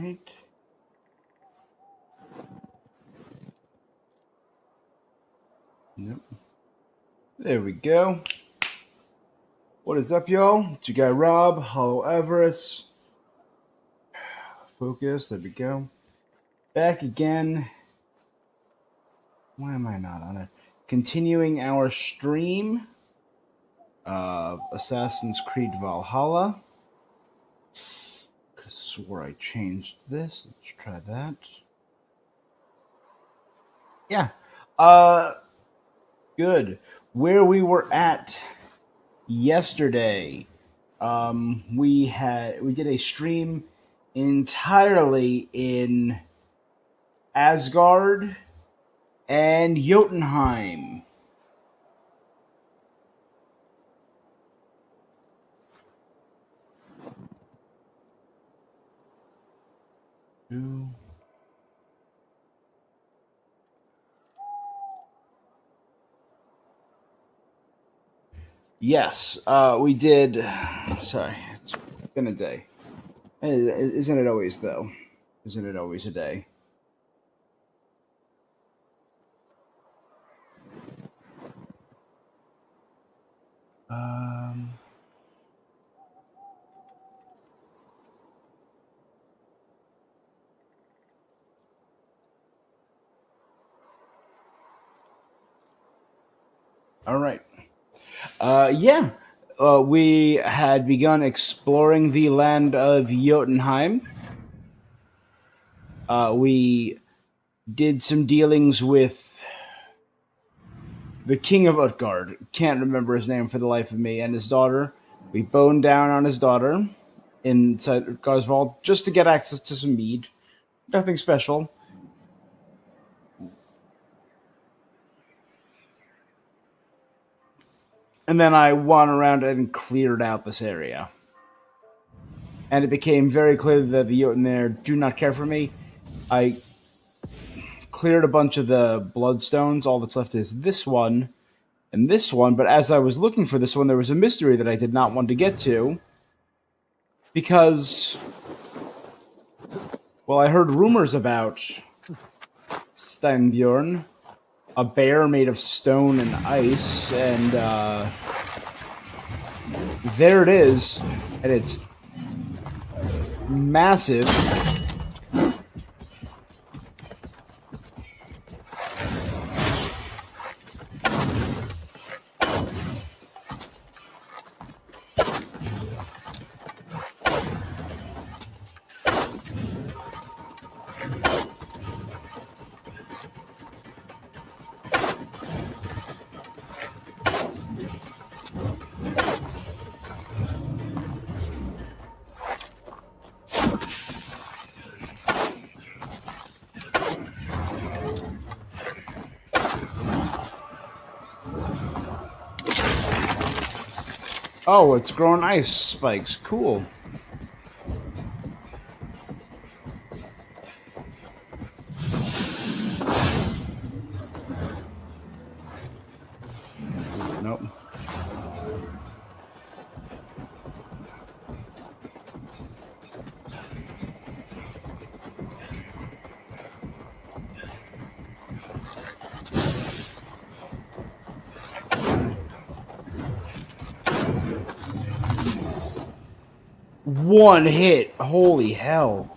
right. Nope. There we go. What is up, y'all? It's your guy Rob, Hollow Everest. Focus, there we go. Back again. Why am I not on it? Continuing our stream of Assassin's Creed Valhalla. Could have swore I changed this. Let's try that. Yeah. Good. Where we were at yesterday, we did a stream entirely in Asgard and Jotunheim. Yes, we did. Sorry, it's been a day. Isn't it always, though? Isn't it always a day? All right. Yeah. We had begun exploring the land of Jotunheim. We did some dealings with the king of Utgard. Can't remember his name for the life of me, and his daughter. We boned down on his daughter inside Utgard's vault just to get access to some mead. Nothing special. And then I went around and cleared out this area. And it became very clear that the Jotun there do not care for me. I cleared a bunch of the bloodstones. All that's left is this one and this one. But as I was looking for this one, there was a mystery that I did not want to get to. Because, well, I heard rumors about Steinbjorn, a bear made of stone and ice, and there it is, and it's massive. Oh, it's growing ice spikes. Cool. Nope. One hit. Holy hell.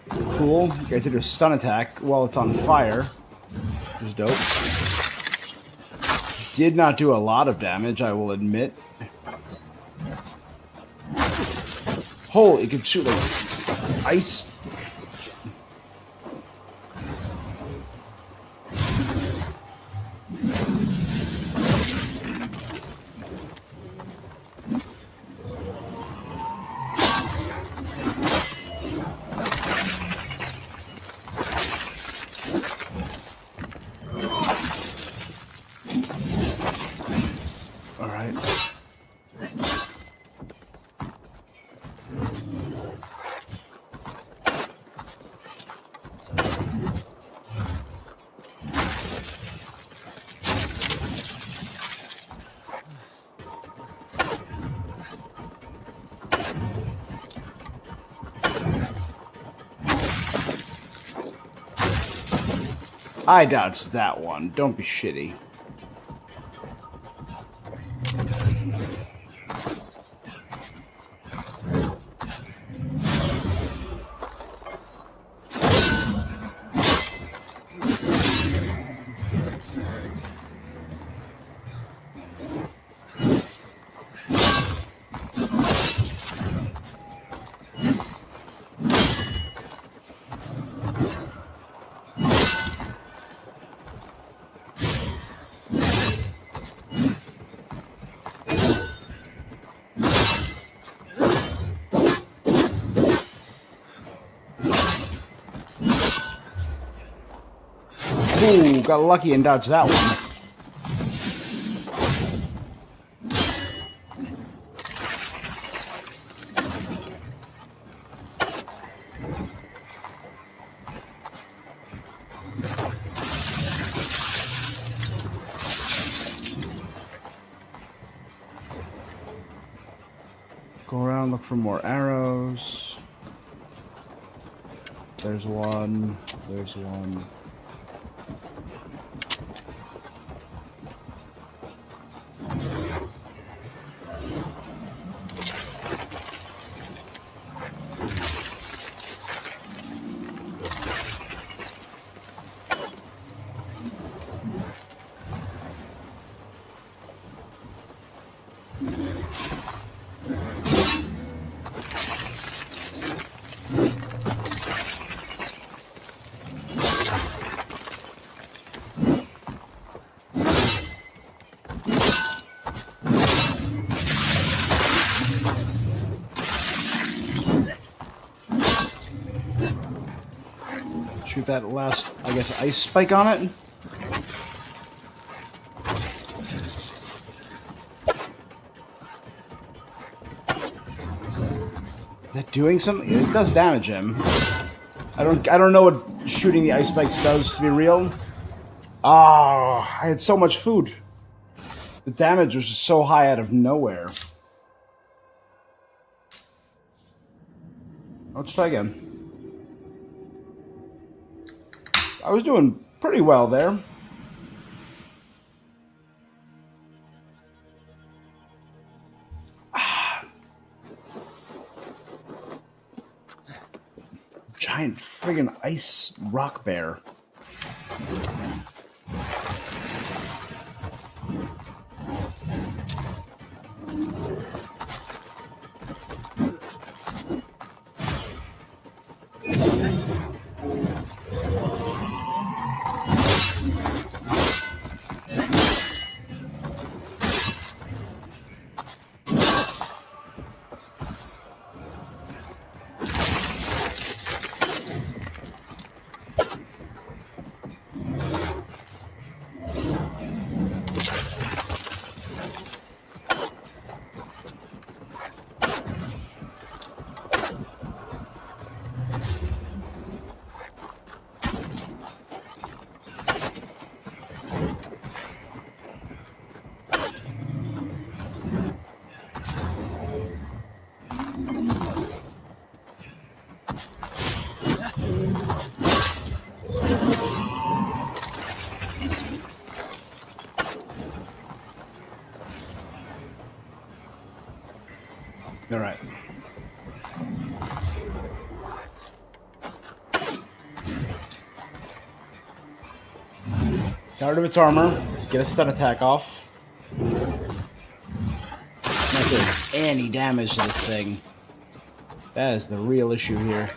Cool. You guys did a stun attack while it's on fire. Which is dope. Did not do a lot of damage, I will admit. Holy, it could shoot like ice. I dodged that one. Don't be shitty. Ooh, got lucky and dodged that one. Go around, look for more arrows. There's one. There's one. Shoot that last, I guess, ice spike on it. Is that doing something? It does damage him. I don't know what shooting the ice spikes does, to be real. Ah, I had so much food. The damage was just so high out of nowhere. Let's try again. I was doing pretty well there. Giant friggin' ice rock bear. All right. Got rid of its armor. Get a stun attack off. Not doing any damage to this thing. That is the real issue here.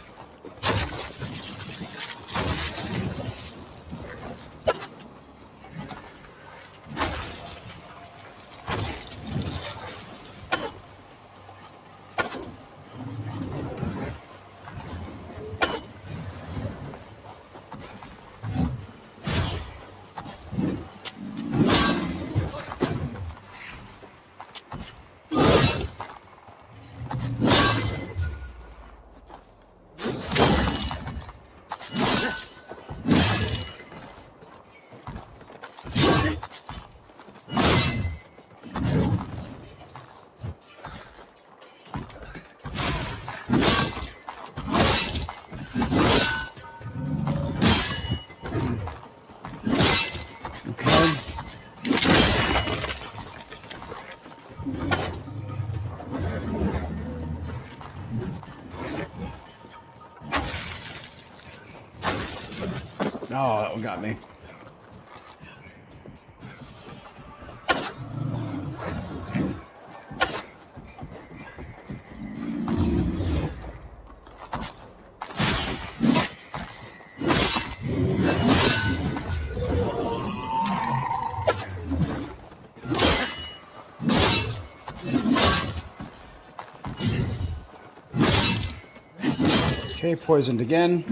Oh, that one got me. Okay, poisoned again.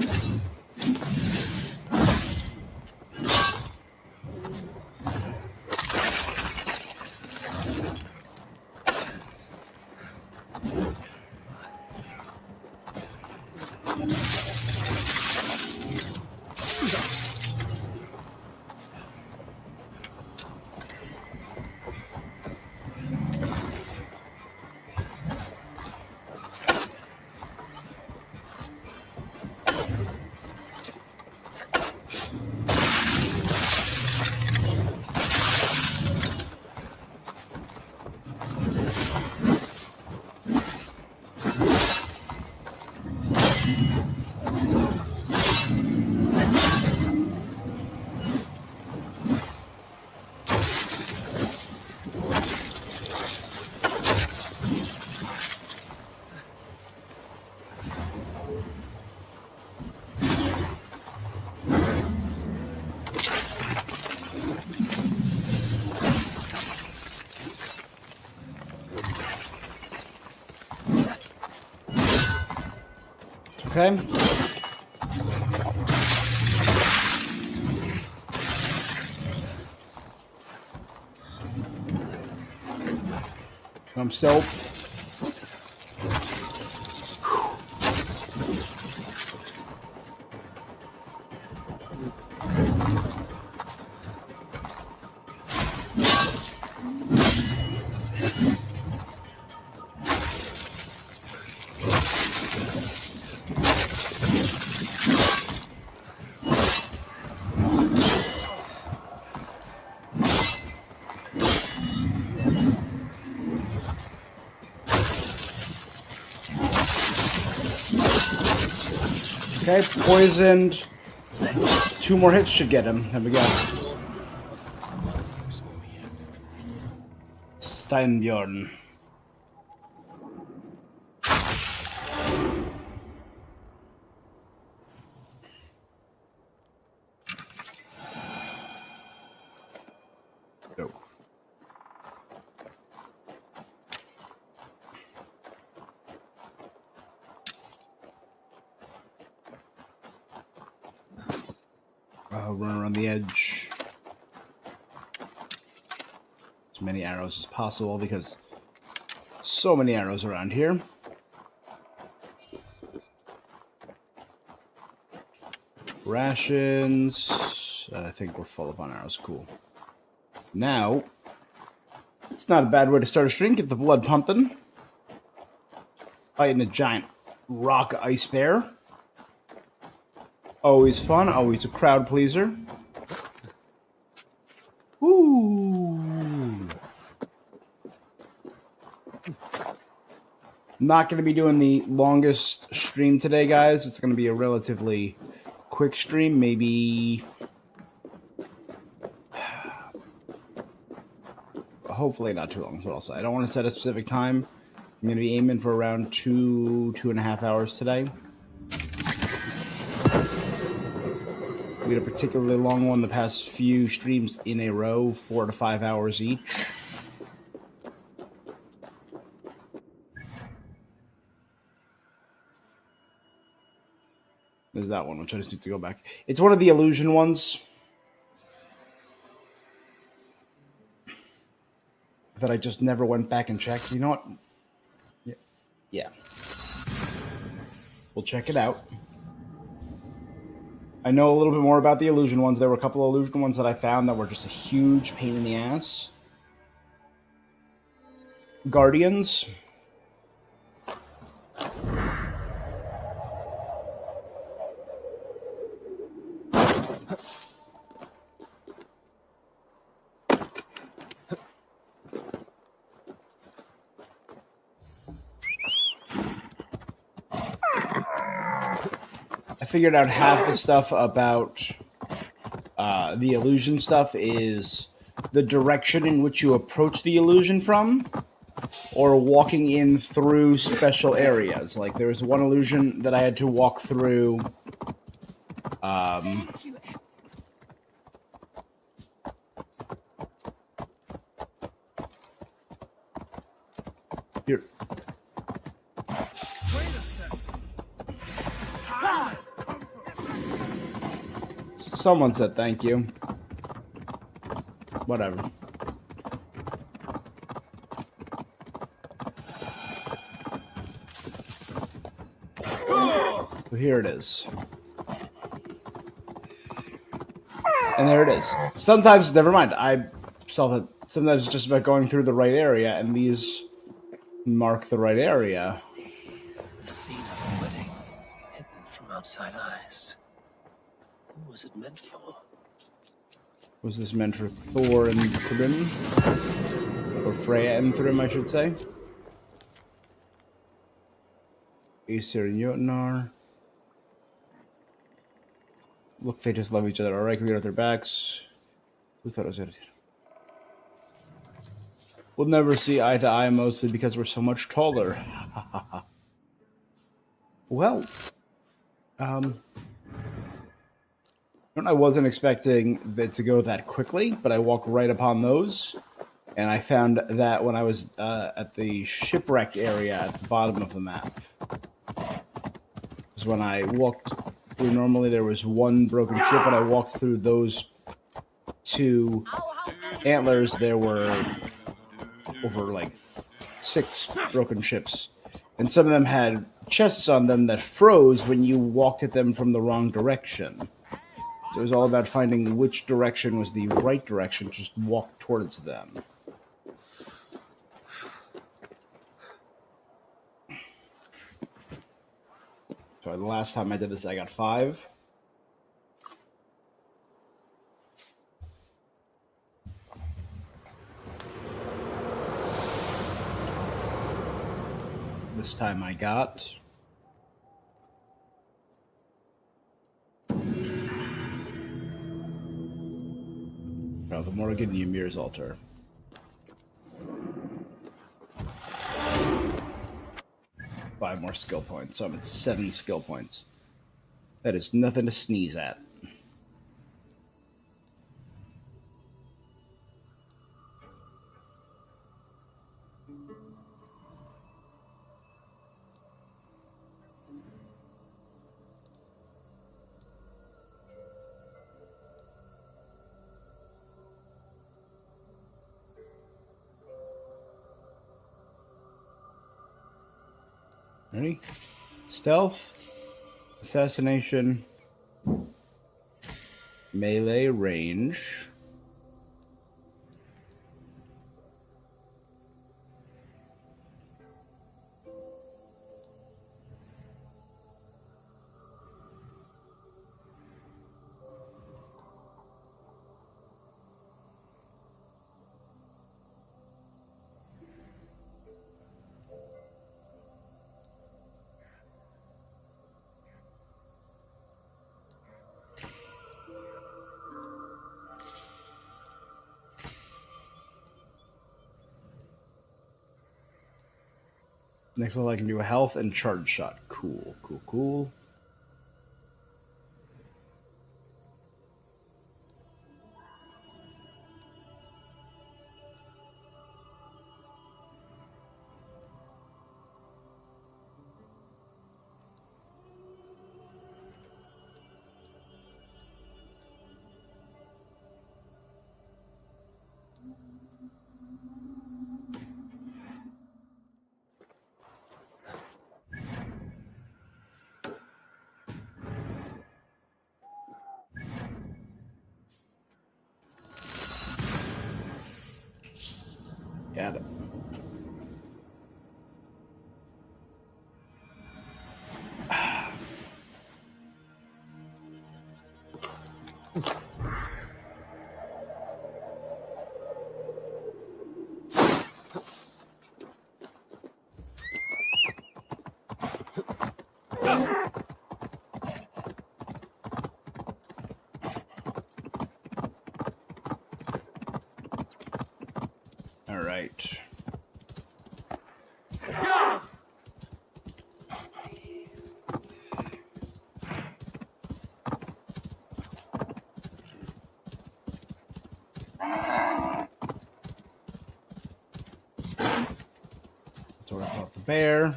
Okay. I'm still. Okay, poisoned. 2 more hits should get him. There we go. Steinbjorn. Go. Run around the edge. As many arrows as possible because so many arrows around here. Rations. I think we're full up on arrows. Cool. Now, it's not a bad way to start a stream. Get the blood pumping. Fighting a giant rock ice bear. Always fun. Always a crowd pleaser. Woo! Not going to be doing the longest stream today, guys. It's going to be a relatively quick stream. Maybe... hopefully not too long, is what I'll say. I don't want to set a specific time. I'm going to be aiming for around 2.5 hours today. We had a particularly long one the past few streams in a row, 4 to 5 hours each. There's that one, which I just need to go back. It's one of the illusion ones that I just never went back and checked. You know what? Yeah. We'll check it out. I know a little bit more about the illusion ones. There were a couple of illusion ones that I found that were just a huge pain in the ass. Guardians. I figured out half the stuff about the illusion stuff is the direction in which you approach the illusion from, or walking in through special areas. Like there was one illusion that I had to walk through. Here. Someone said thank you. Whatever. So here it is. And there it is. Sometimes, never mind, I saw that sometimes it's just about going through the right area, and these mark the right area. The scene of a wedding, hidden from outside eyes. Who was it meant for? Was this meant for Thor and Thrym? Or Freya and Thrym, I should say. Aesir and Jotnar. Look, they just love each other. Alright, can we get at their backs? Who thought it was it? We'll never see eye to eye, mostly because we're so much taller. Well, I wasn't expecting it to go that quickly, but I walked right upon those, and I found that when I was at the shipwreck area at the bottom of the map. Because when I walked through, normally there was one broken ship, and I walked through those two antlers, there were over like 6 broken ships. And some of them had chests on them that froze when you walked at them from the wrong direction. So it was all about finding which direction was the right direction, just walk towards them. So the last time I did this, I got 5. This time I got... Oh, the Morrigan Ymir's altar. Five more skill points, so I'm at 7 skill points. That is nothing to sneeze at. Ready? Stealth, assassination, melee, range. Next one, I can do a health and charge shot. Cool, cool, cool. Got it. right. That's where I fought the bear.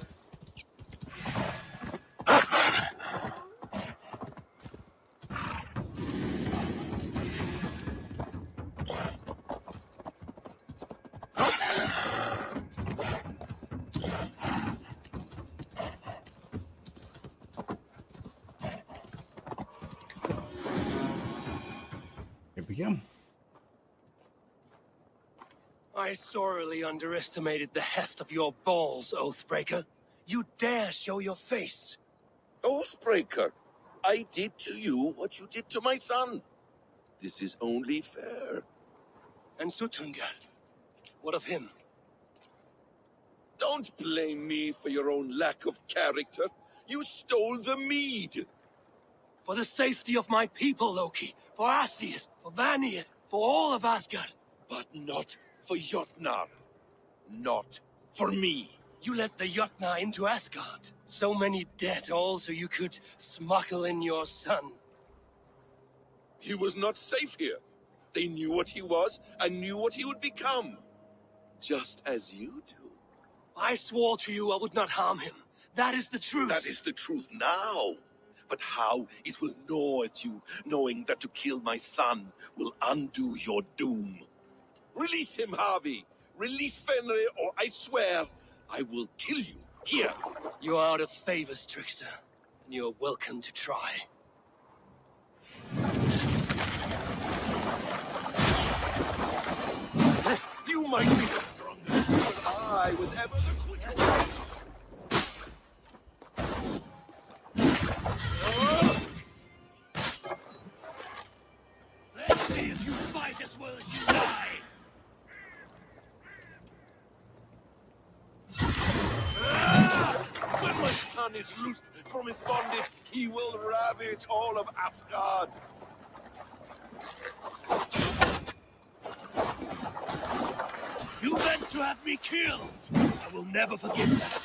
Here we go. I sorely underestimated the heft of your balls, Oathbreaker. You dare show your face. Oathbreaker, I did to you what you did to my son. This is only fair. And Sutungar, what of him? Don't blame me for your own lack of character. You stole the mead. For the safety of my people, Loki. For Aesir, for Vanir, for all of Asgard. But not for Jotnar. Not for me. You let the Jotnar into Asgard. So many dead, all so you could smuggle in your son. He was not safe here. They knew what he was and knew what he would become. Just as you do. I swore to you I would not harm him. That is the truth. That is the truth now. But how it will gnaw at you, knowing that to kill my son will undo your doom. Release him, Harvey. Release Fenrir, or I swear I will kill you here. You are out of favors, trickster. And you are welcome to try. You might be the strongest, but I was ever the quicker. Let's see if you fight as well as you die. When my son is loosed from his bondage, he will ravage all of Asgard. You meant to have me killed. I will never forgive that.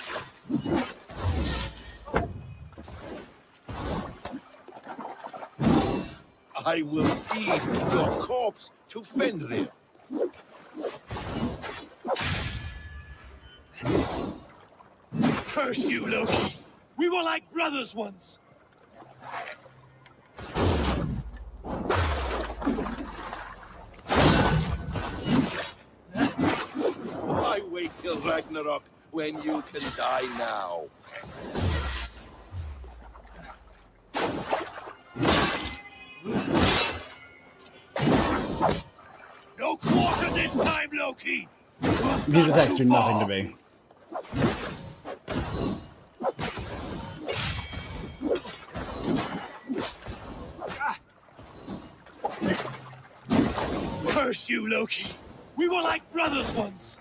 I will feed your corpse to Fenrir. Curse you, Loki! We were like brothers once! Why wait till Ragnarok when you can die now? No quarter this time, Loki! These attacks do nothing to me. Curse you, Loki! We were like brothers once!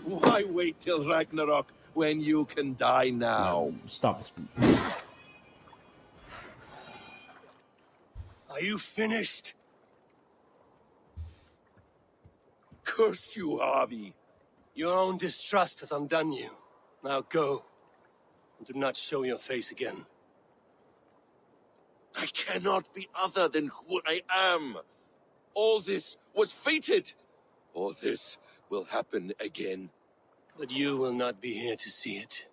Why wait till Ragnarok when you can die now? No, stop this. Are you finished? Curse you, Harvey. Your own distrust has undone you. Now go. And do not show your face again. I cannot be other than who I am. All this was fated. All this will happen again. But you will not be here to see it.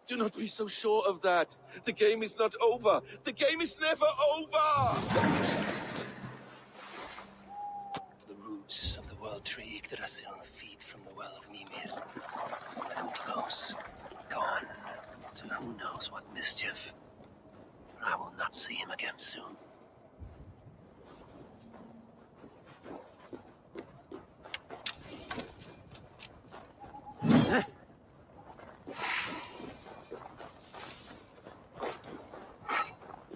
Do not be so sure of that. The game is not over. The game is never over! The roots of the world tree Yggdrasil feed from the well of Mimir. I am close. Gone. To who knows what mischief. But I will not see him again soon.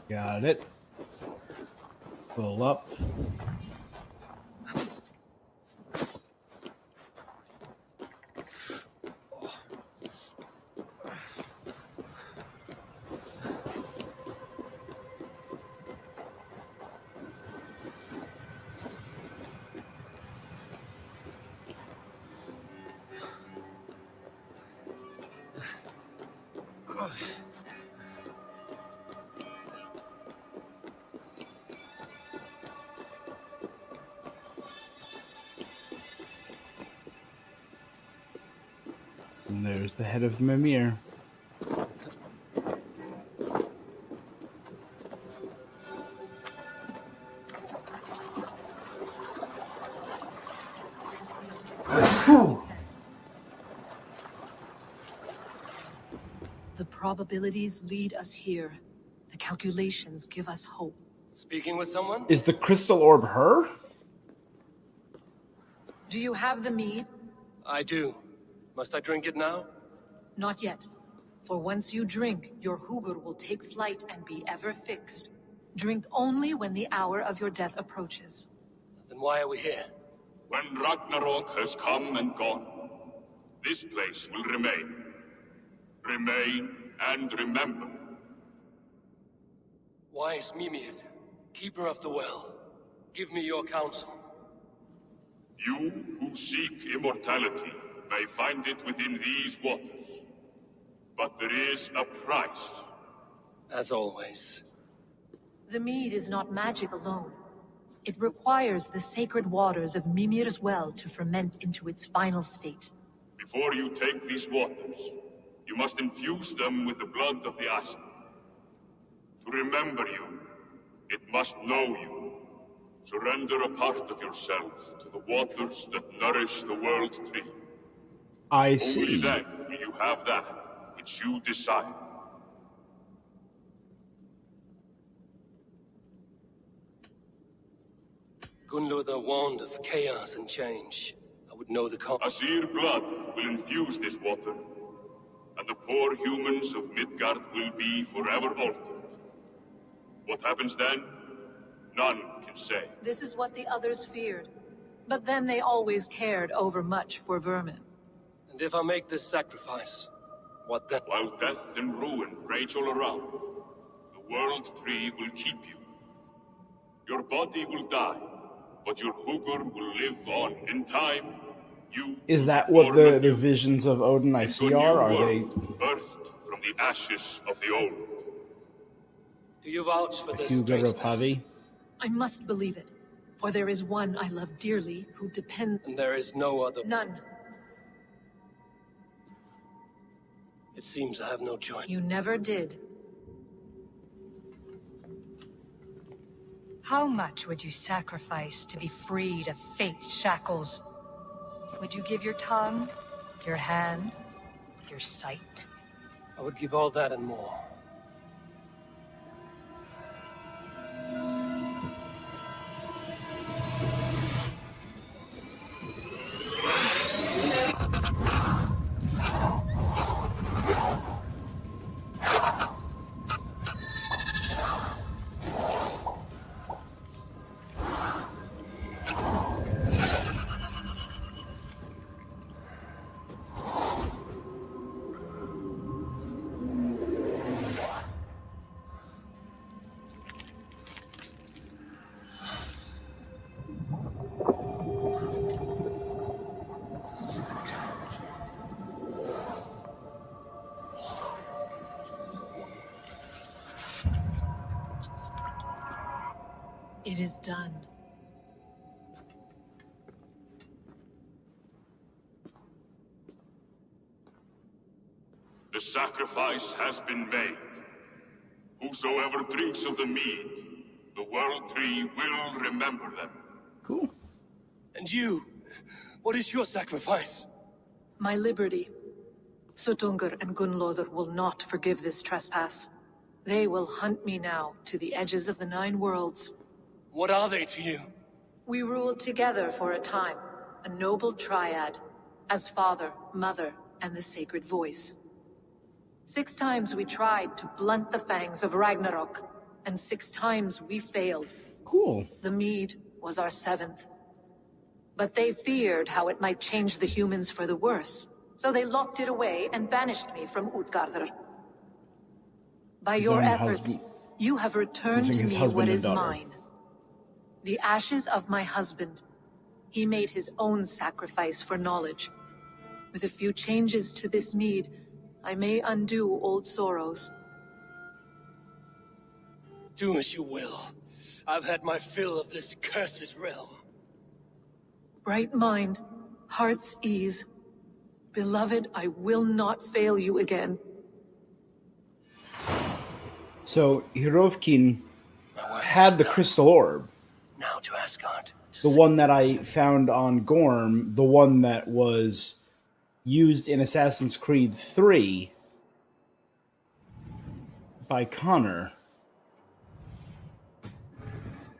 Got it. Pull up. And there's the head of Mimir. The probabilities lead us here. The calculations give us hope. Speaking with someone? Is the crystal orb her? Do you have the mead? I do. Must I drink it now? Not yet. For once you drink, your Hugur will take flight and be ever fixed. Drink only when the hour of your death approaches. Then why are we here? When Ragnarok has come and gone, this place will remain. Remain and remember. Wise Mimir, keeper of the well, give me your counsel. You who seek immortality may find it within these waters. But there is a price. As always. The mead is not magic alone. It requires the sacred waters of Mimir's well to ferment into its final state. Before you take these waters, you must infuse them with the blood of the Ashen. To remember you, it must know you. Surrender a part of yourself to the waters that nourish the world tree. I see. Only then will you have that which you desire. Gunlother warned of chaos and change. I would know the Asir blood will infuse this water, and the poor humans of Midgard will be forever altered. What happens then? None can say. This is what the others feared. But then they always cared overmuch for vermin. And if I make this sacrifice, what then? While death and ruin rage all around, the world tree will keep you. Your body will die, but your Hugur will live on. In time, you... Is that what the visions of Odin I see are? Are they... birthed from the ashes of the old. Do you vouch for this Hugur of strangeness? Havi? I must believe it. For there is one I love dearly who depends... And there is no other. None. It seems I have no choice. You never did. How much would you sacrifice to be freed of fate's shackles? Would you give your tongue, your hand, your sight? I would give all that and more. It is done. The sacrifice has been made. Whosoever drinks of the mead, the world tree will remember them. Cool. And you? What is your sacrifice? My liberty. Suttungr and Gunlother will not forgive this trespass. They will hunt me now to the edges of the 9 worlds. What are they to you? We ruled together for a time, a noble triad, as father, mother, and the sacred voice. 6 times we tried to blunt the fangs of Ragnarok, and 6 times we failed. Cool. The mead was our 7th. But they feared how it might change the humans for the worse, so they locked it away and banished me from Utgardr. By your own efforts, husband- you have returned Using to his me husband what and is daughter. mine. The ashes of my husband. He made his own sacrifice for knowledge. With a few changes to this mead, I may undo old sorrows. Do as you will. I've had my fill of this cursed realm. Bright mind, heart's ease. Beloved, I will not fail you again. So Hirovkin My work had is the done. crystal orb, Now to Asgard. the one that I found on Gorm, the one that was used in Assassin's Creed 3 by Connor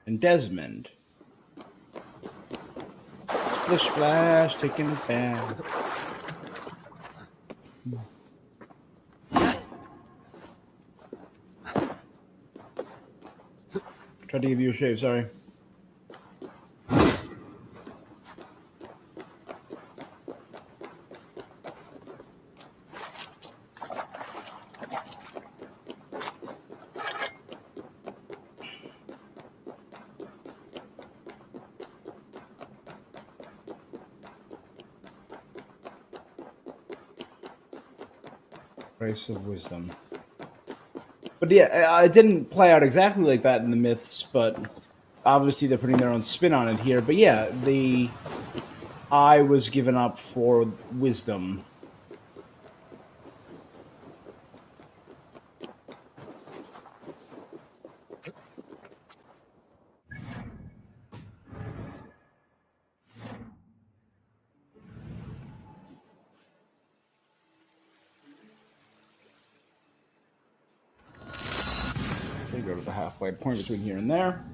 and Desmond. Splish splash, taking it back. Tried to give you a shave, sorry. Grace of wisdom. But yeah, it didn't play out exactly like that in the myths, but obviously they're putting their own spin on it here. But yeah, the eye was given up for wisdom. They go to the halfway point between here and there.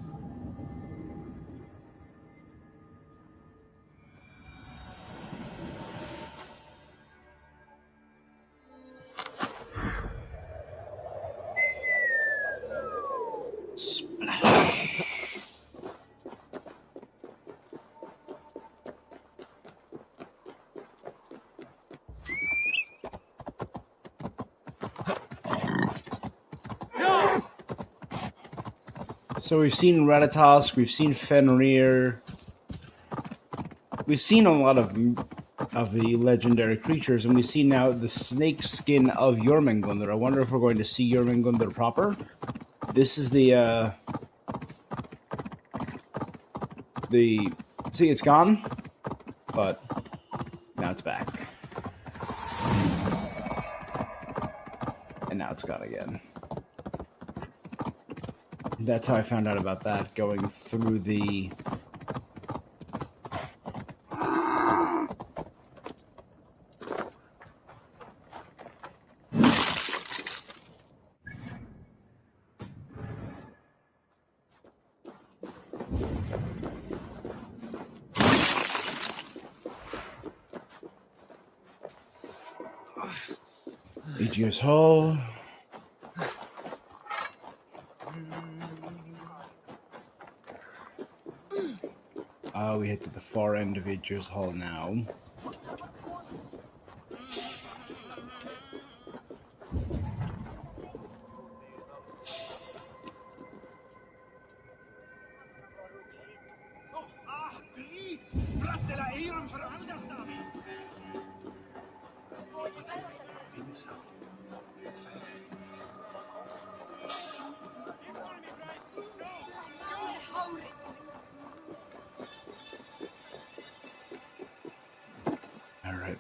So we've seen Ratatosk, we've seen Fenrir, we've seen a lot of the legendary creatures, and we've seen now the snake skin of Jormungandr. I wonder if we're going to see Jormungandr proper. This is the see, it's gone, but now it's back, and now it's gone again. That's how I found out about that, going through the... Aegir's Hall. We head to the far end of Aegir's Hall now. Alright,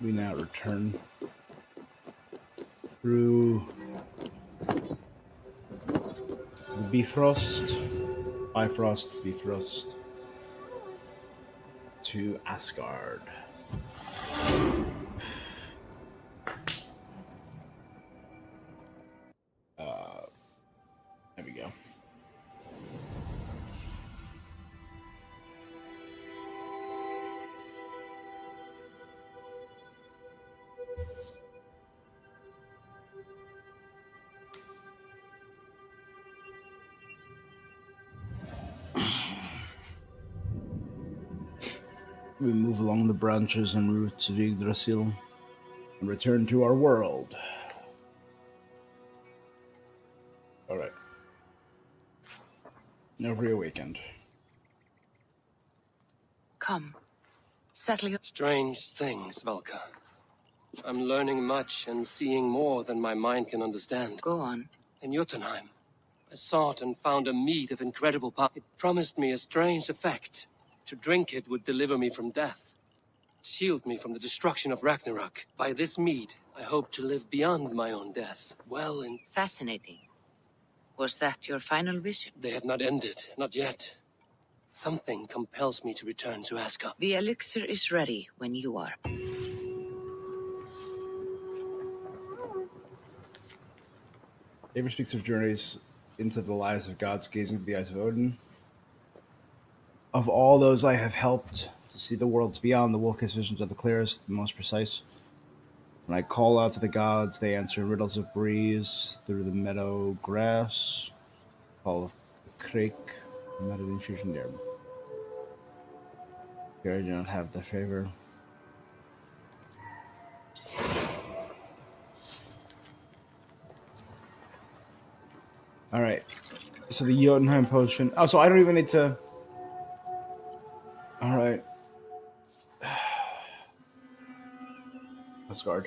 we now return through the Bifrost, to Asgard. There we go. We move along the branches and roots of Yggdrasil and return to our world. Alright. Now reawakened. Come, settle your... Strange things, Valka. I'm learning much and seeing more than my mind can understand. Go on. In Jotunheim, I sought and found a mead of incredible power. It promised me a strange effect. To drink it would deliver me from death, shield me from the destruction of Ragnarok. By this mead, I hope to live beyond my own death. Well, and Fascinating. Was that your final vision? they have not ended, not yet. Something compels me to return to Asgard. The elixir is ready when you are. Eivor speaks of journeys into the lives of gods, gazing through the eyes of Odin. Of all those I have helped to see the worlds beyond, the Wolf-Kiss visions are the clearest, the most precise. When I call out to the gods, they answer riddles of breeze through the meadow grass, call of the creek, meadow infusion there. Here I do not have the favor. Alright. So the Jotunheim potion. Oh, so I don't even need to. Alright. Veilguard.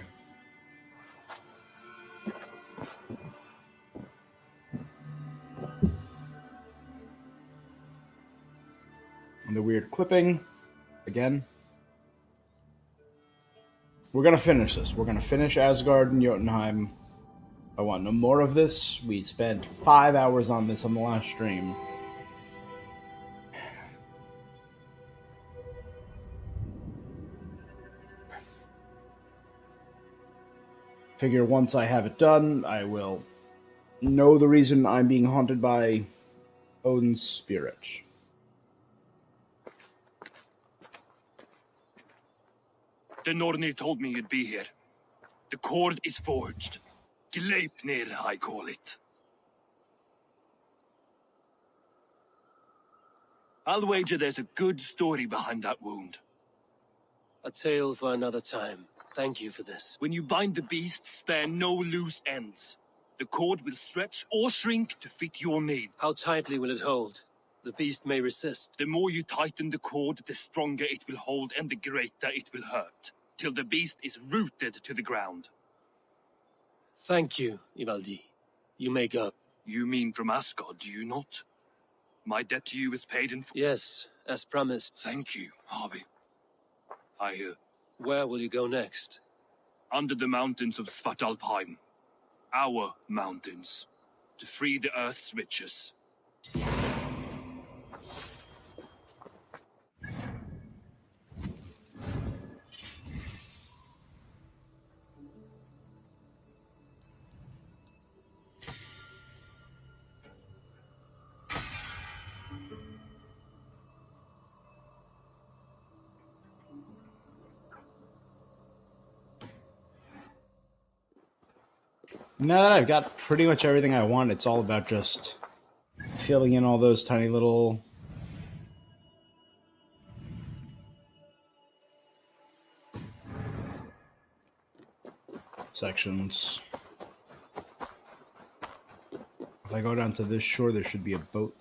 And the weird clipping. Again. We're gonna finish this. We're gonna finish Asgard and Jotunheim. I want no more of this. We spent 5 hours on this on the last stream. Figure once I have it done, I will know the reason I'm being haunted by Odin's spirit. The Nornir told me you'd be here. The cord is forged. Gleipnir, I call it. I'll wager there's a good story behind that wound. A tale for another time. Thank you for this. When you bind the beast, spare no loose ends. The cord will stretch or shrink to fit your need. How tightly will it hold? The beast may resist. The more you tighten the cord, the stronger it will hold and the greater it will hurt, till the beast is rooted to the ground. Thank you, Ivaldi. You make up. You mean from Asgard, do you not? My debt to you is paid in full. Yes, as promised. Thank you, Harvey. Where will you go next? Under the mountains of Svartalfheim. Our mountains. To free the Earth's riches. Now that I've got pretty much everything I want, it's all about just filling in all those tiny little sections. If I go down to this shore, there should be a boat.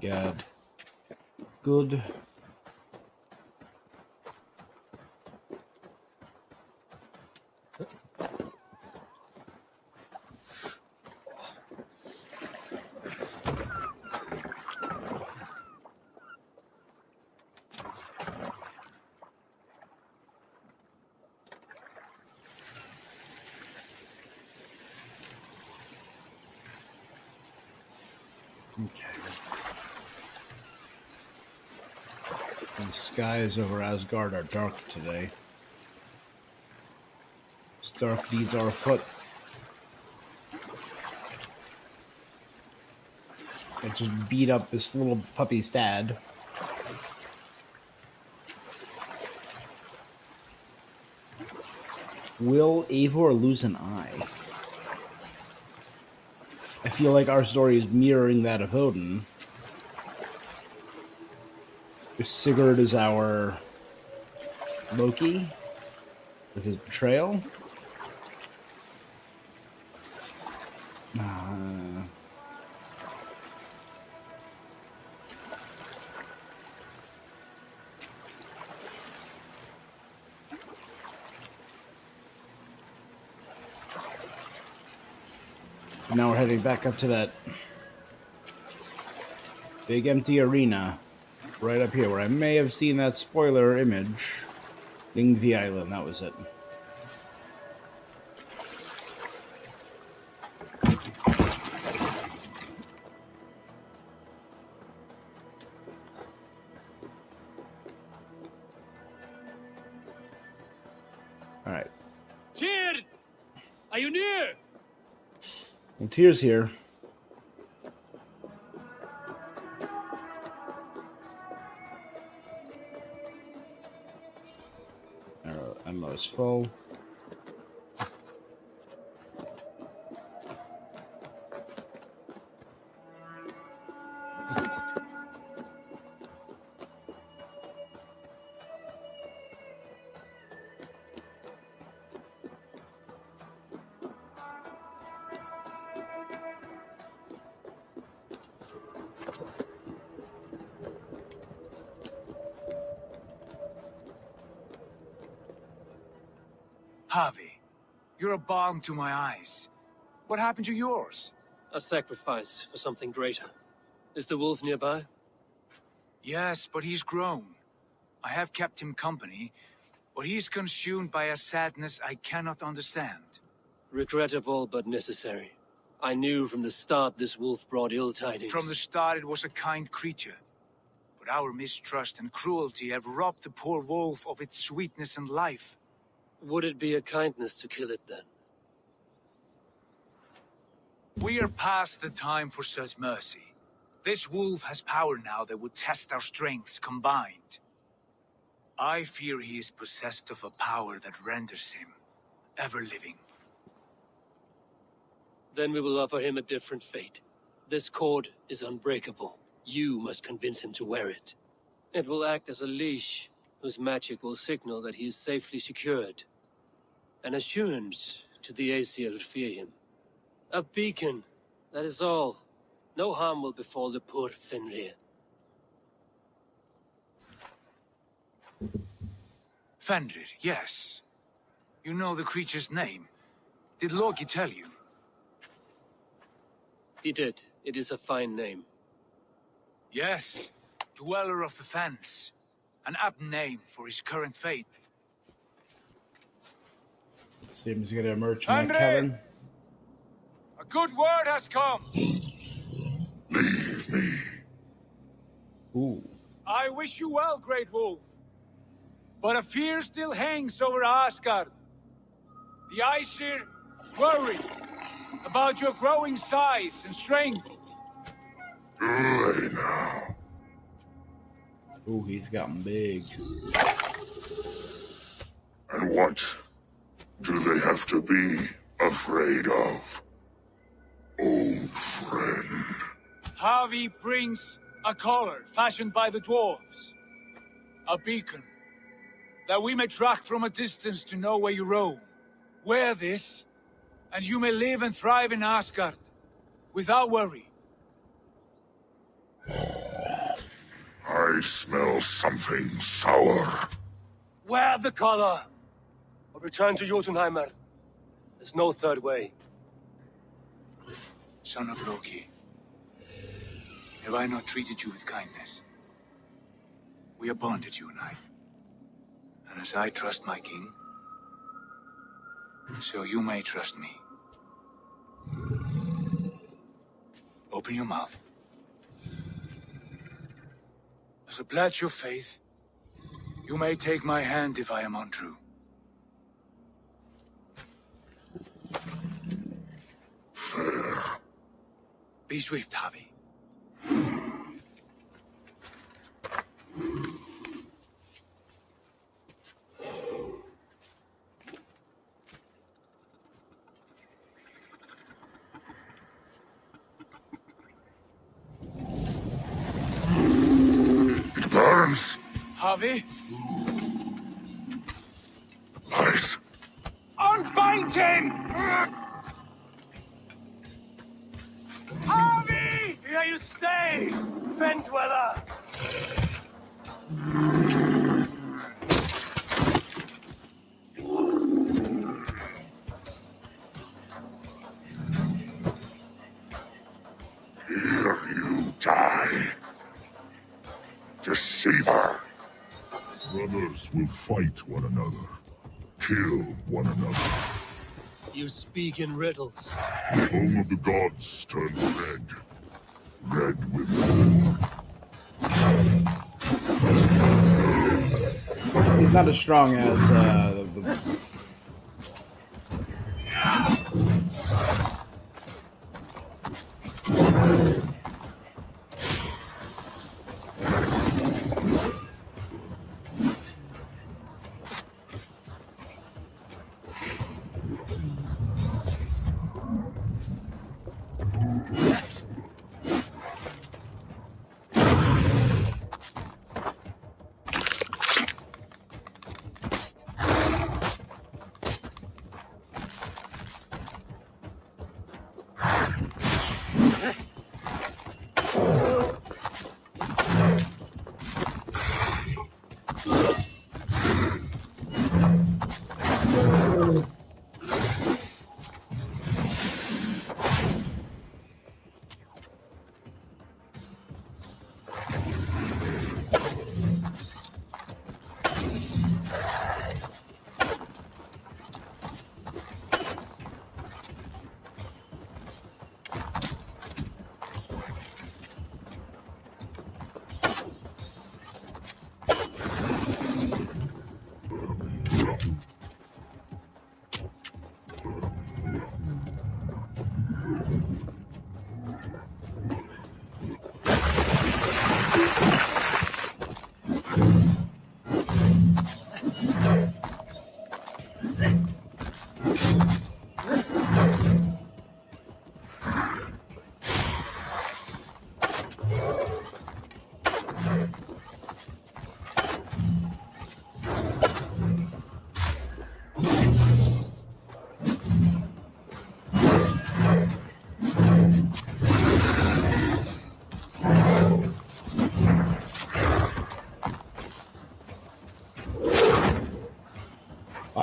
God. Good. Okay. The skies over Asgard are dark today. Dark deeds are afoot. I just beat up this little puppy's dad. Will Eivor lose an eye? I feel like our story is mirroring that of Odin. If Sigurd is our Loki with his betrayal. Now we're heading back up to that big empty arena right up here where I may have seen that spoiler image. Lingvi Island, that was it. Alright. Tyr! Are you near? Well, Tyr's here. Ammo is full. Harvey, you're a balm to my eyes. What happened to yours? A sacrifice for something greater. Is the wolf nearby? Yes, but he's grown. I have kept him company, but he's consumed by a sadness I cannot understand. Regrettable, but necessary. I knew from the start this wolf brought ill tidings. From the start it was a kind creature. But our mistrust and cruelty have robbed the poor wolf of its sweetness and life. Would it be a kindness to kill it, then? We are past the time for such mercy. This wolf has power now that would test our strengths combined. I fear he is possessed of a power that renders him ever-living. Then we will offer him a different fate. This cord is unbreakable. You must convince him to wear it. It will act as a leash, whose magic will signal that he is safely secured. An assurance to the Aesir that fear him. A beacon, that is all. No harm will befall the poor Fenrir. Fenrir, yes. You know the creature's name. Did Loki tell you? He did. It is a fine name. Yes. Dweller of the Fens. An apt name for his current fate. Seems to get a merch in that Andre! cavern. A good word has come. Leave me. Ooh. I wish you well, Great Wolf. But a fear still hangs over Asgard. The Aesir worry about your growing size and strength. Away now. Ooh, he's gotten big. And what do they have to be afraid of? Old friend. Harvey brings a collar fashioned by the dwarves. A beacon, that we may track from a distance to know where you roam. Wear this, and you may live and thrive in Asgard, without worry. I smell something sour. Wear the collar! Or return to Jotunheimer. There's no third way. Son of Loki, have I not treated you with kindness? We are bonded, you and I. And as I trust my king, so you may trust me. Open your mouth. As a pledge of faith, you may take my hand if I am untrue. Fair. Be swift, Harvey. It burns. Harvey? eyes. Unbind him! Harvey! Here you stay, Fen Dweller! Here you die. Deceiver. Brothers will fight one another. Kill one another. You speak in riddles. The home of the gods turned red. Red with war. He's not as strong as the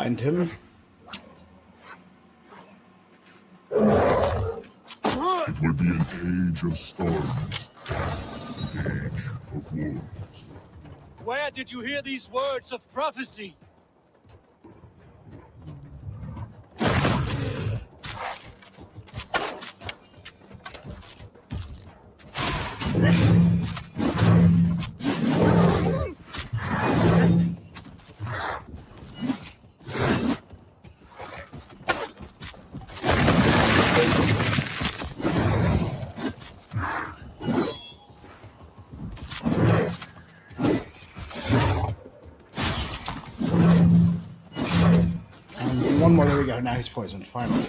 find him. It will be an age of storms. An age of wars. Where did you hear these words of prophecy? One more, there we go. Now he's poisoned, finally.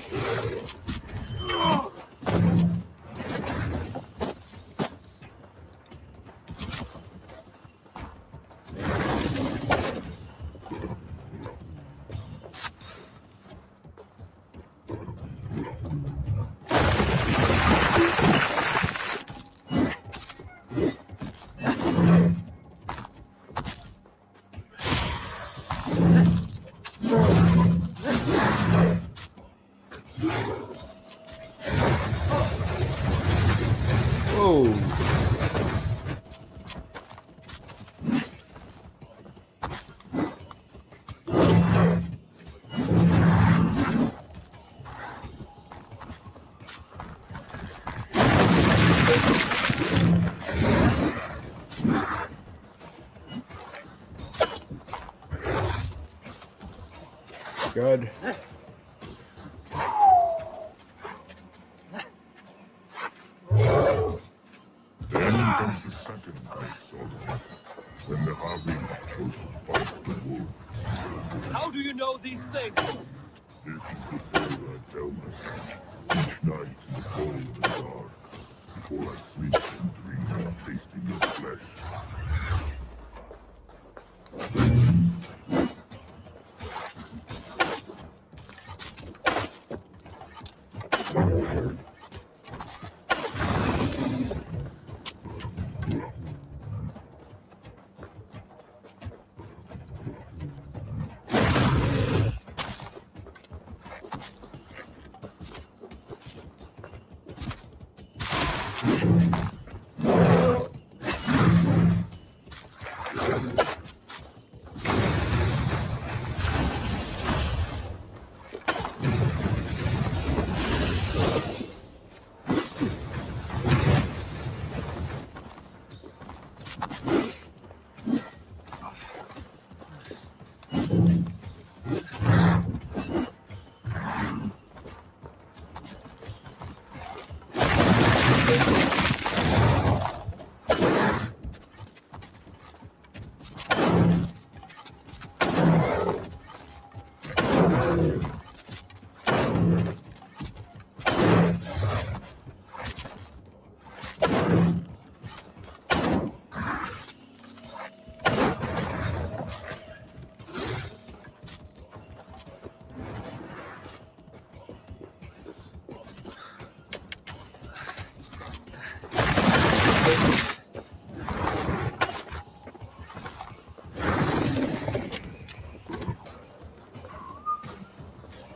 Whoa. Good. Then comes the second night sorrow, when the Harvey chose to fight the wolf. How do you know these things? This is the tale I tell myself each night in the cold and the dark, before I sleep and dream of tasting your flesh.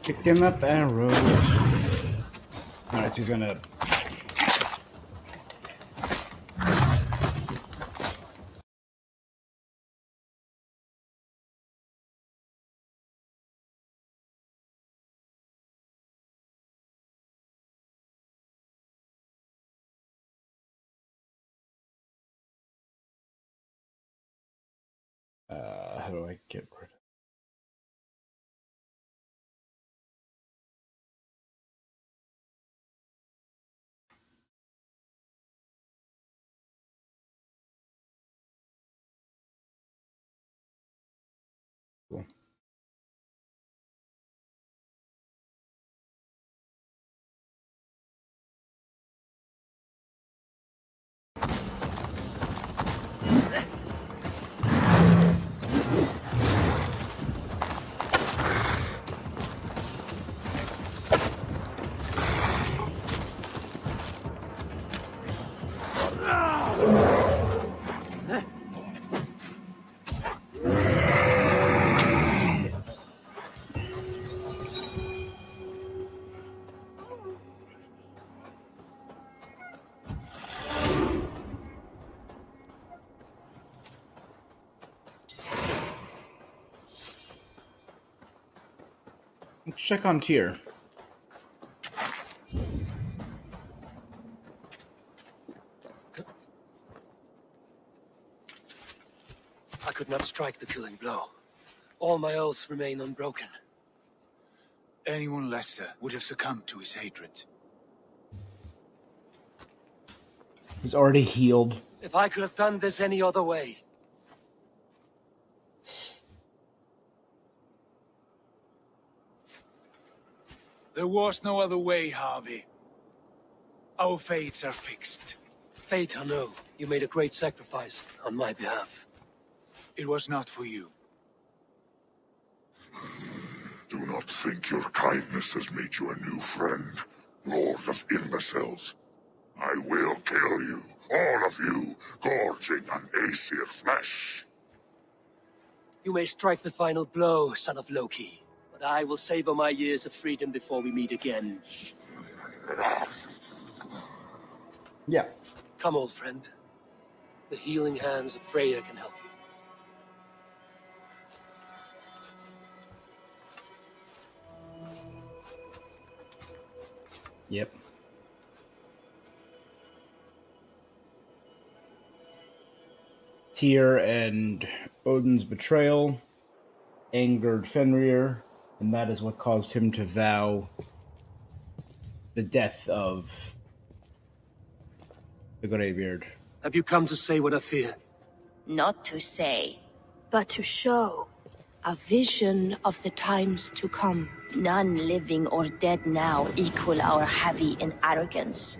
Picking up arrows. Alright, so he's gonna... how do I get rid of... Cool. Let's check on Tyr. I could not strike the killing blow. All my oaths remain unbroken. Anyone lesser would have succumbed to his hatred. He's already healed. If I could have done this any other way. There was no other way, Harvey. Our fates are fixed. Fate or no, you made a great sacrifice on my behalf. It was not for you. Do not think your kindness has made you a new friend, Lord of Imbeciles. I will kill you, all of you, gorging on Aesir flesh. You may strike the final blow, son of Loki, but I will savor my years of freedom before we meet again. Yeah. Come, old friend. The healing hands of Freya can help you. Yep. Tyr and Odin's betrayal angered Fenrir, and that is what caused him to vow the death of the Greybeard. Have you come to say what I fear? Not to say, but to show a vision of the times to come. None living or dead now equal our heavy in arrogance.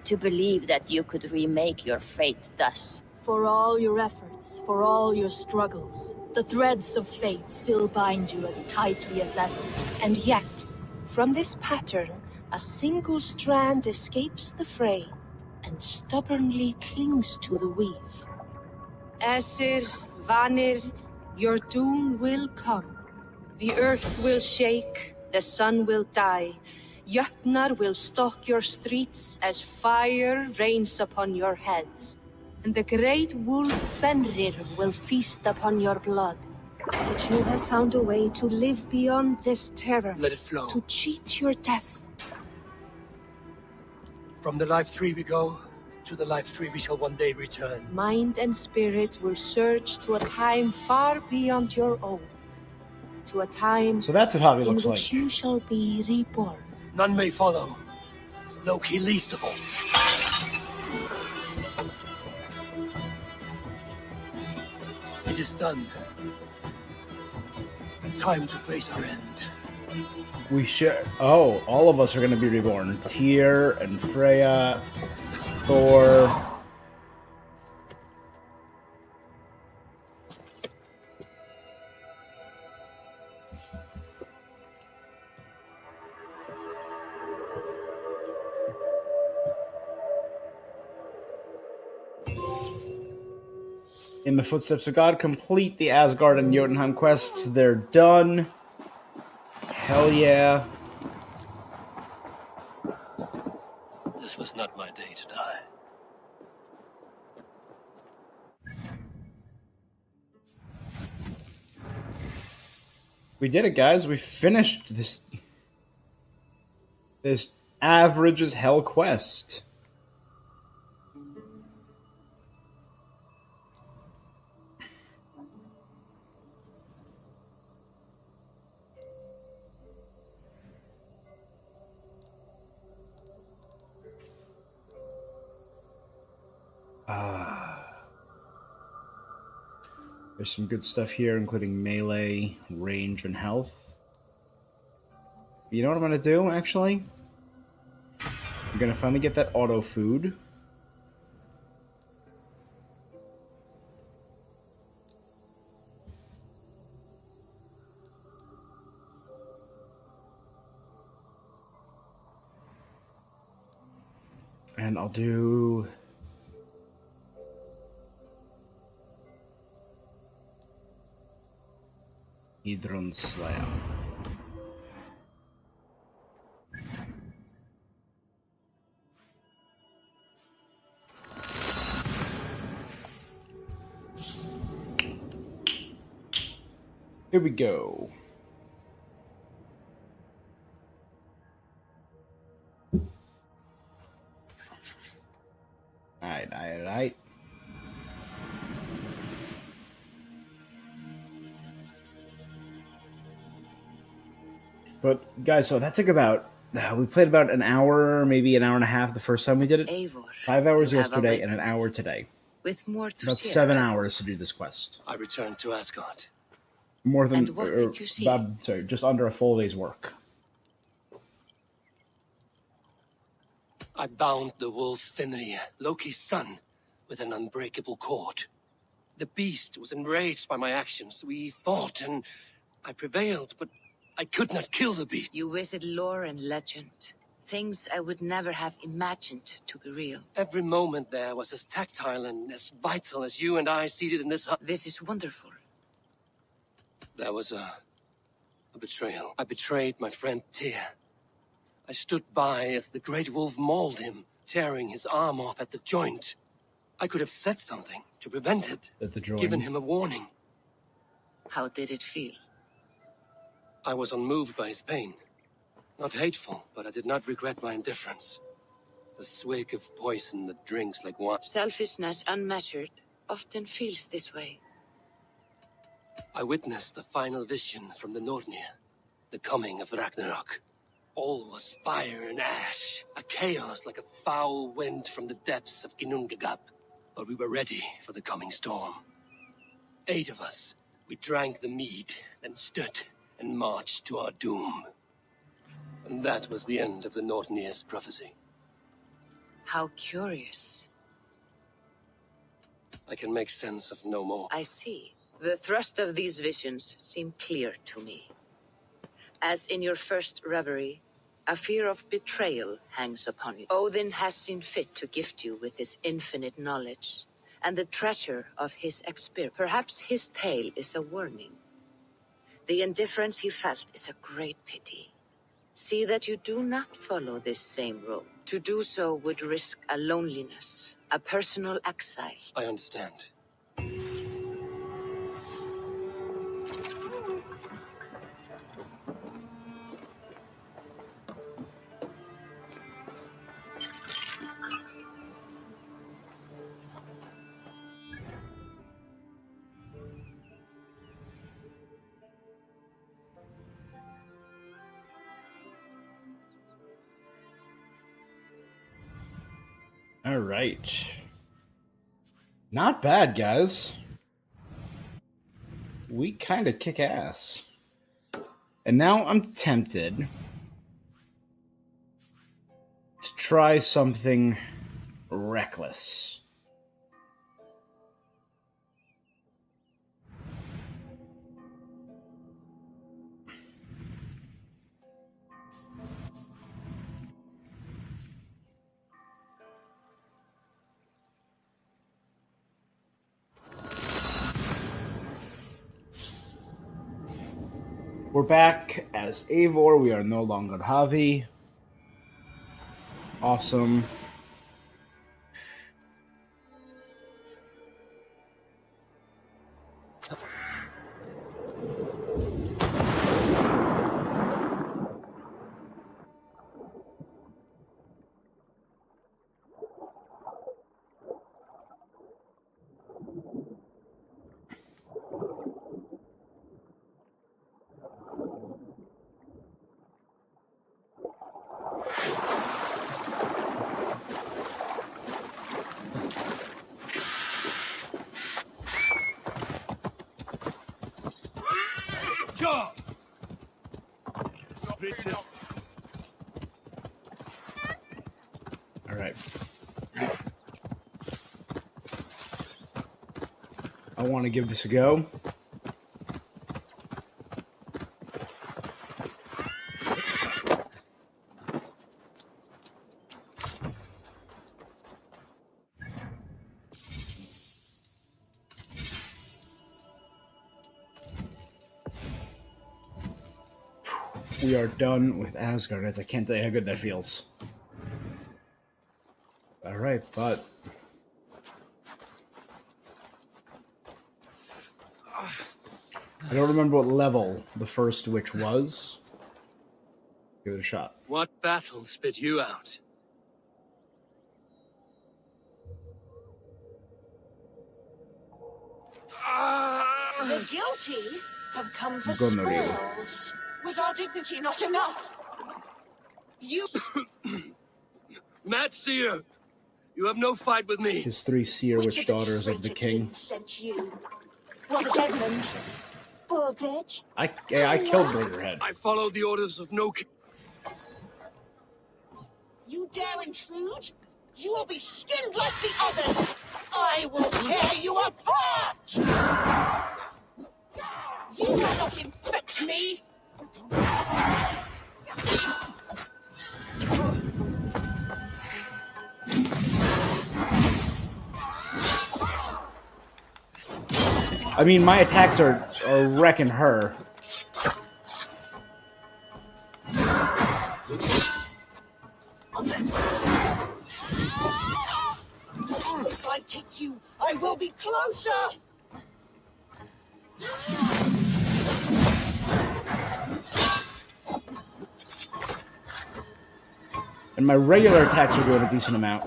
To believe that you could remake your fate thus. For all your efforts, for all your struggles, the threads of fate still bind you as tightly as ever. And yet, from this pattern, a single strand escapes the fray and stubbornly clings to the weave. Aesir, Vanir, your doom will come. The earth will shake, the sun will die, Jötnar will stalk your streets as fire rains upon your heads. And the great wolf Fenrir will feast upon your blood. But you have found a way to live beyond this terror. Let it flow. To cheat your death. From the life tree we go, to the life tree we shall one day return. Mind and spirit will surge to a time far beyond your own. To a time So that's what Javi in looks which like. you shall be reborn. None may follow. Loki least of all. It is done. Time to face our end. We should. Oh, all of us are going to be reborn. Tyr and Freya, Thor. In the footsteps of God, complete the Asgard and Jotunheim quests. They're done. Hell yeah. This was not my day to die. We did it, guys. We finished this average as hell quest. There's some good stuff here, including melee, range, and health. You know what I'm gonna do, actually? I'm gonna finally get that auto food. And I'll do... Hedron Slam. Here we go. Alright. But, guys, so that took about... we played about an hour, maybe an hour and a half the first time we did it. Eivor, 5 hours you have yesterday and an awakened. hour today. With more to About share. 7 hours to do this quest. I returned to Asgard. More than... And what did you see? Sorry, just under a full day's work. I bound the wolf Fenrir, Loki's son, with an unbreakable cord. The beast was enraged by my actions. We fought and I prevailed, but I could not kill the beast. You visit lore and legend. Things I would never have imagined to be real. Every moment there was as tactile and as vital as you and I seated in this hut. This is wonderful. There was a betrayal. I betrayed my friend Tyr. I stood by as the great wolf mauled him, tearing his arm off at the joint. I could have said something to prevent it, At the joint. given him a warning. How did it feel? I was unmoved by his pain. Not hateful, but I did not regret my indifference. A swig of poison that drinks like wine. Selfishness unmeasured often feels this way. I witnessed a final vision from the Nornir, the coming of Ragnarok. All was fire and ash, a chaos like a foul wind from the depths of Ginnungagap. But we were ready for the coming storm. 8 of us, we drank the mead, then stood and marched to our doom. And that was the end of the Nornir's prophecy. How curious. I can make sense of no more. I see. The thrust of these visions seem clear to me. As in your first reverie, a fear of betrayal hangs upon you. Odin has seen fit to gift you with his infinite knowledge and the treasure of his experience. Perhaps his tale is a warning. The indifference he felt is a great pity. See that you do not follow this same road. To do so would risk a loneliness, a personal exile. I understand. All right. Not bad, guys. We kind of kick ass. And now I'm tempted to try something reckless. We're back as Eivor. We are no longer Javi. Awesome. Job! Bitches. All right. I want to give this a go. We are done with Asgard. I can't tell you how good that feels. All right, but I don't remember what level the first witch was. Give it a shot. What battle spit you out? The guilty have come for Gonorrhea. spoils. Was our dignity not enough? You... Mad Seer, you have no fight with me. His 3 seer Which witch daughters of the traitor king. kings sent you? Brother Desmond? Burgred? I killed Burgerhead. I followed the orders of no king. You dare intrude? You will be skinned like the others! I will tear you apart! You will not infect me! I mean, my attacks are wrecking her. If I take you, I will be closer! And my regular attacks are doing a decent amount.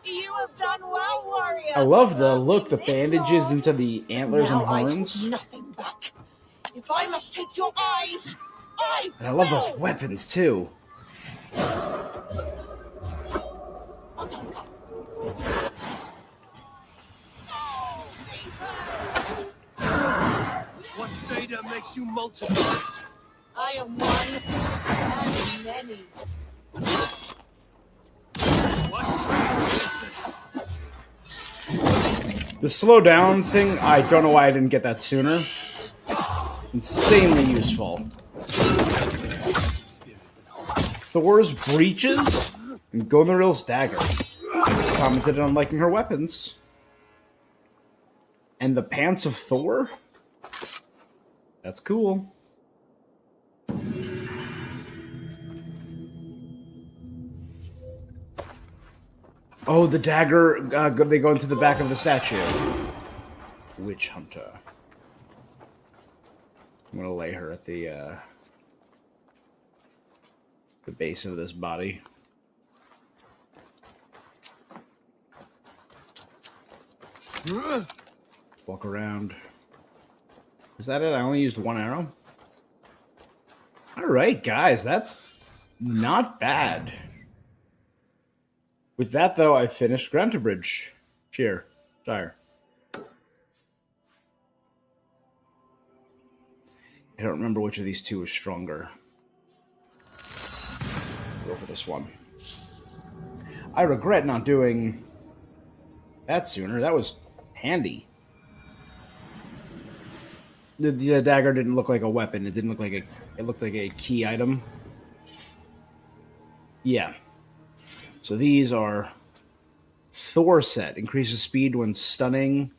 You have done well, warrior! I love the look, the bandages into the antlers and Now I horns. hold nothing back. If I must take your eyes, I And I love will. those weapons, too. What Zeta makes you multiply? I am one and many. What traitor is this? The slow down thing, I don't know why I didn't get that sooner. Insanely useful. Thor's breeches and Goneril's dagger. Commented on liking her weapons. And the pants of Thor? That's cool. Oh, the dagger, they go into the back of the statue. Witch Hunter. I'm gonna lay her at the base of this body. Walk around. Is that it? I only used 1 arrow? Alright, guys, that's not bad. With that, though, I finished Grantebridge. Shire. I don't remember which of these two is stronger. Go for this one. I regret not doing that sooner. That was handy. The dagger didn't look like a weapon. It didn't look like a... It looked like a key item. Yeah. So these are Thor set increases speed when stunning.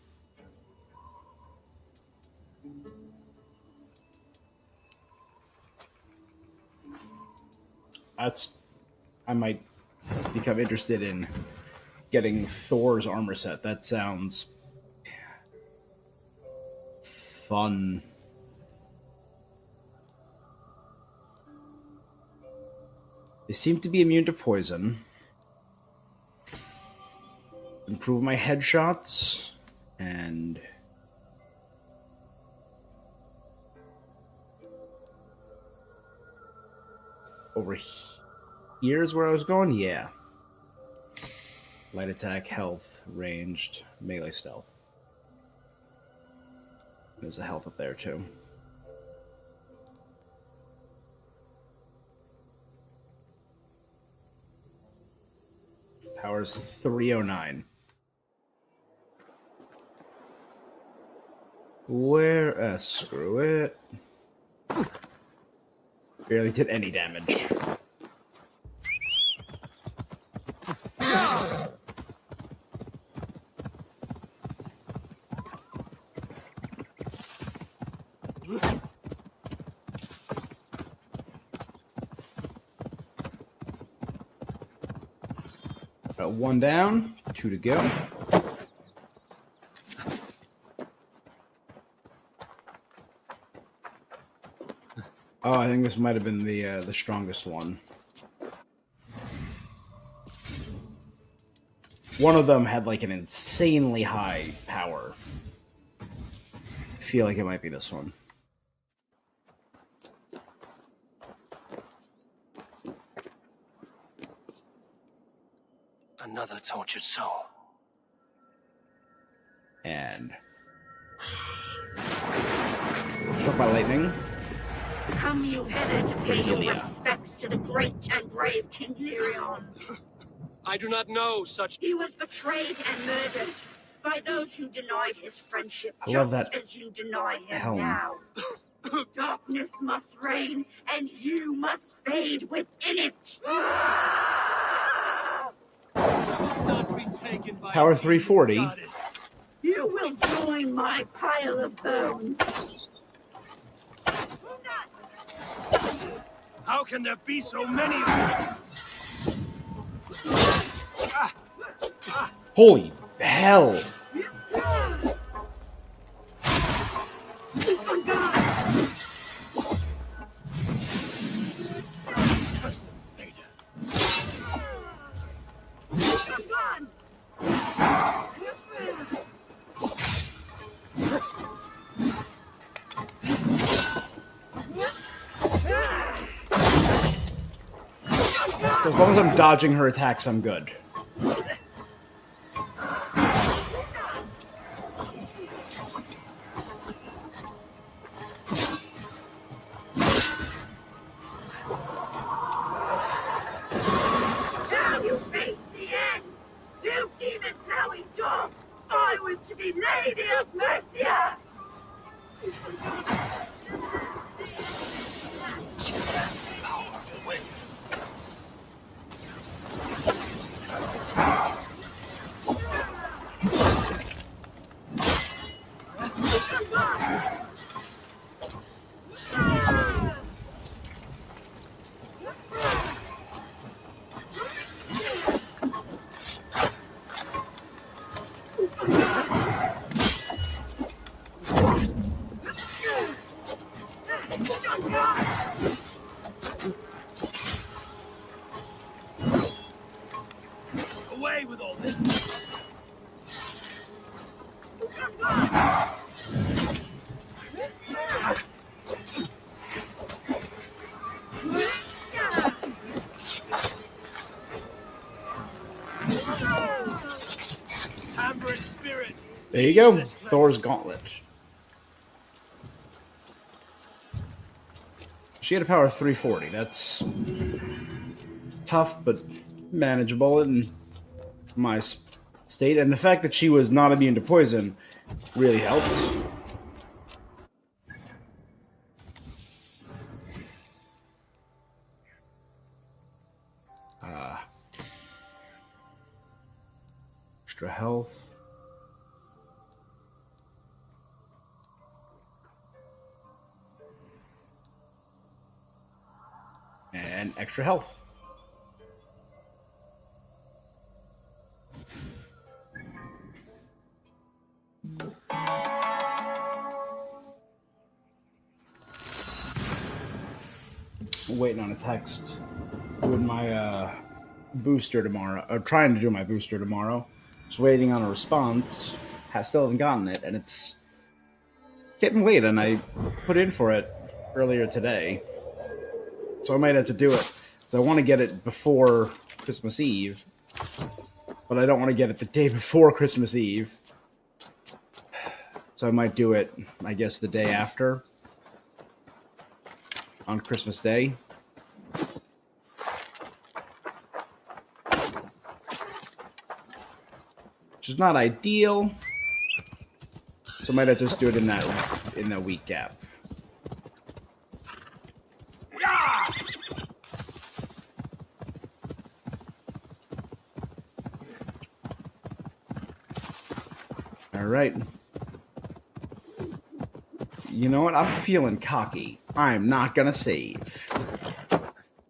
I might become interested in getting Thor's armor set. That sounds fun. They seem to be immune to poison. Improve my headshots. And over here's where I was going? Yeah. Light attack, health, ranged, melee stealth. There's a health up there too. Power's 309. Where? Screw it. Barely did any damage. One down, 2 to go. Oh, I think this might have been the strongest one. One of them had like an insanely high power. I feel like it might be this one. Another tortured soul. And struck by lightning. Come you hither to pay your respects to the great and brave King Lyrion. I do not know such. He was betrayed and murdered by those who denied his friendship, I love just that as you deny him helm. now. Darkness must reign, and you must fade within it. Power 340. You will join my pile of bones. How can there be so many? Holy hell! So as long as I'm dodging her attacks, I'm good. Now you face the end! You demon-throwing dog! I was to be Lady of Mercia! She commands the power of the wind. Away with all this! Timbre spirit. There you go, Thor's Gauntlet. She had a power of 340. That's tough, but manageable in my state. And the fact that she was not immune to poison really helped. Extra health. And extra health. I'm waiting on a text. Doing my booster tomorrow. Or trying to do my booster tomorrow. Just waiting on a response. Still haven't gotten it, and it's getting late, and I put in for it earlier today. So I might have to do it. So I want to get it before Christmas Eve. But I don't want to get it the day before Christmas Eve. So I might do it, I guess, the day after. On Christmas Day. Which is not ideal. So I might have to just do it in that week gap. All right. You know what? I'm feeling cocky. I'm not gonna save.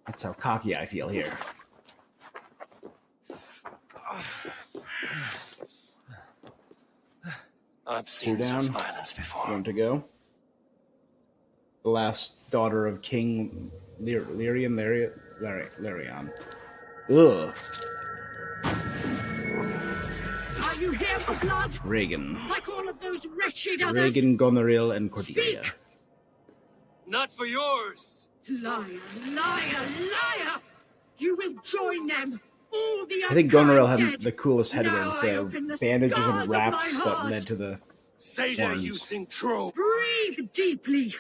That's how cocky I feel here. I've seen such violence before. Want to go? The last daughter of King Larion. Ugh. Are you here for blood? Reagan. Like all of those wretched others? Reagan, Goneril, and Cordelia. Speak. Not for yours! Liar, liar, liar! You will join them! All the I think Goneril had dead. the coolest head Now I with open the the bandages scars and of wraps my that heart. led to the Say that horns. you sing true. Breathe deeply.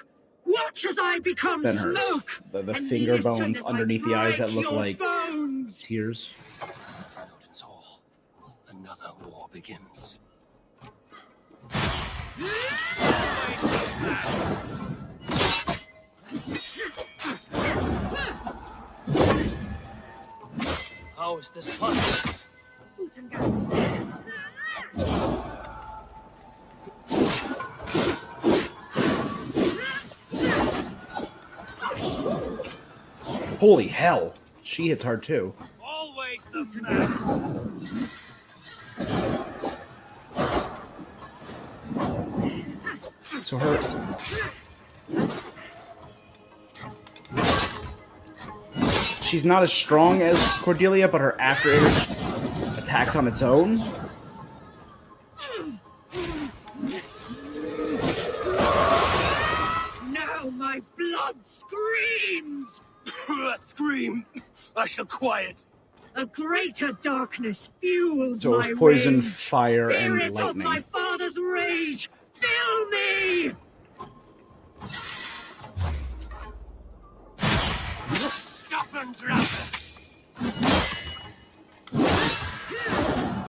Watch as I become Then hers. smoke. The and finger listen bones as I underneath the eyes that break look your like bones. tears. Odin's Hall. Another war begins. How is this possible? Holy hell! She hits hard too. Always the best. So her... She's not as strong as Cordelia, but her after image attacks on its own. Now my blood screams! Scream! I shall quiet. A greater darkness fuels So it my was poison, rage. fire, and Spirit of lightning. my father's